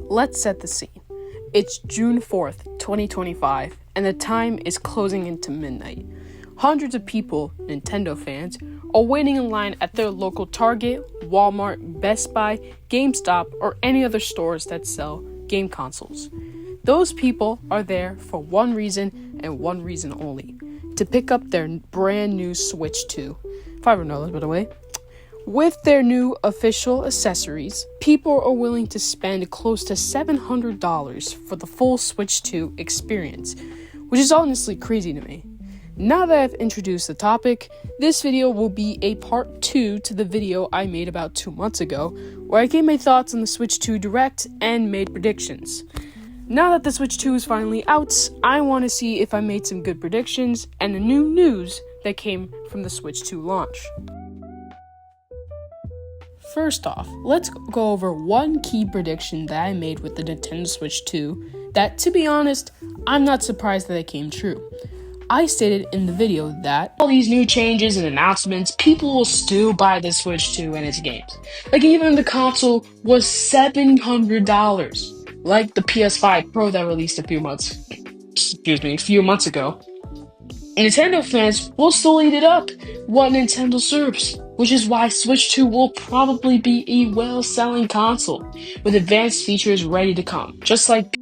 let's set the scene. It's June 4th, 2025, and the time is closing into midnight. Hundreds of people, Nintendo fans, are waiting in line at their local Target, Walmart, Best Buy, GameStop, or any other stores that sell game consoles. Those people are there for one reason and one reason only: to pick up their brand new Switch 2. $500, by the way. With their new official accessories, people are willing to spend close to $700 for the full Switch 2 experience, which is honestly crazy to me. Now that I've introduced the topic, this video will be a part 2 to the video I made about 2 months ago, where I gave my thoughts on the Switch 2 Direct and made predictions. Now that the Switch 2 is finally out, I want to see if I made some good predictions and the new news that came from the Switch 2 launch. First off, let's go over one key prediction that I made with the Nintendo Switch 2 that, to be honest, I'm not surprised that it came true. I stated in the video that all these new changes and announcements, people will still buy the Switch 2 and its games. Like, even the console was $700, like the PS5 Pro that released a few months ago. Nintendo fans will still eat it up what Nintendo serves, which is why Switch 2 will probably be a well-selling console with advanced features ready to come, just like.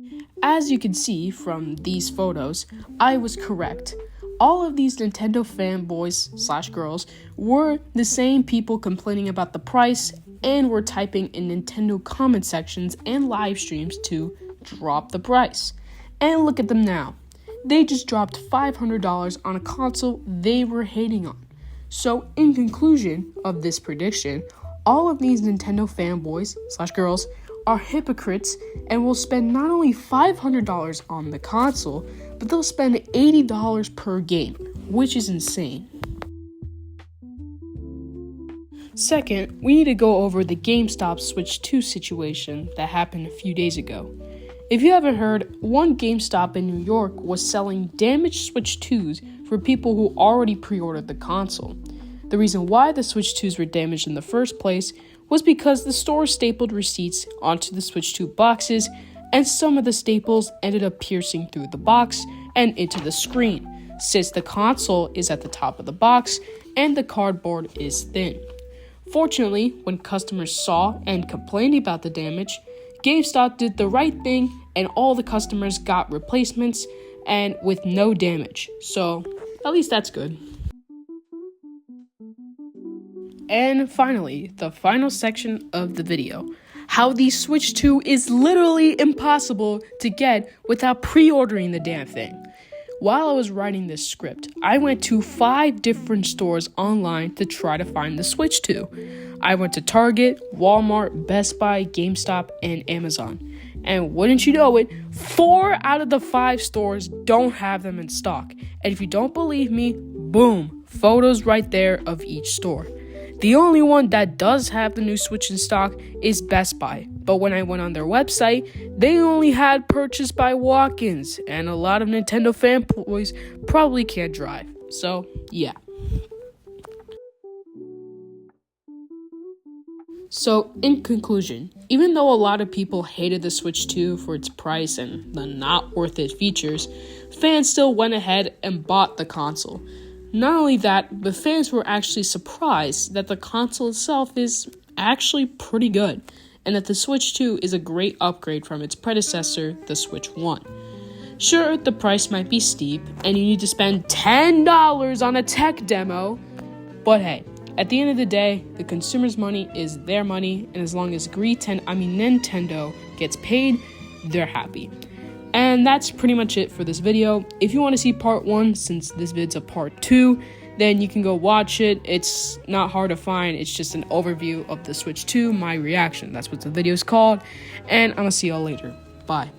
As you can see from these photos, I was correct. All of these Nintendo fanboys/girls were the same people complaining about the price and were typing in Nintendo comment sections and live streams to drop the price. And look at them now. They just dropped $500 on a console they were hating on. So, in conclusion of this prediction, all of these Nintendo fanboys/girls are hypocrites and will spend not only $500 on the console, but they'll spend $80 per game, which is insane. Second, we need to go over the GameStop Switch 2 situation that happened a few days ago. If you haven't heard, one GameStop in New York was selling damaged Switch 2s for people who already pre-ordered the console. The reason why the Switch 2s were damaged in the first place was because the store stapled receipts onto the Switch 2 boxes, and some of the staples ended up piercing through the box and into the screen, since the console is at the top of the box and the cardboard is thin. Fortunately, when customers saw and complained about the damage, GameStop did the right thing and all the customers got replacements and with no damage. So, at least that's good. And finally, the final section of the video: how the Switch 2 is literally impossible to get without pre-ordering the damn thing. While I was writing this script, I went to 5 different stores online to try to find the Switch 2. I went to Target, Walmart, Best Buy, GameStop, and Amazon. And wouldn't you know it, 4 out of the 5 stores don't have them in stock. And if you don't believe me, boom, photos right there of each store. The only one that does have the new Switch in stock is Best Buy, but when I went on their website, they only had purchased by walk-ins, and a lot of Nintendo fanboys probably can't drive. So, yeah. So, in conclusion, even though a lot of people hated the Switch 2 for its price and the not worth it features, fans still went ahead and bought the console. Not only that, but fans were actually surprised that the console itself is actually pretty good, and that the Switch 2 is a great upgrade from its predecessor, the Switch 1. Sure, the price might be steep, and you need to spend $10 on a tech demo, but hey, at the end of the day, the consumer's money is their money, and as long as Nintendo gets paid, they're happy. And that's pretty much it for this video. If you want to see part 1, since this vid's a part 2, then you can go watch it. It's not hard to find. It's just an overview of the Switch 2, my reaction. That's what the video is called. And I'm going to see y'all later. Bye.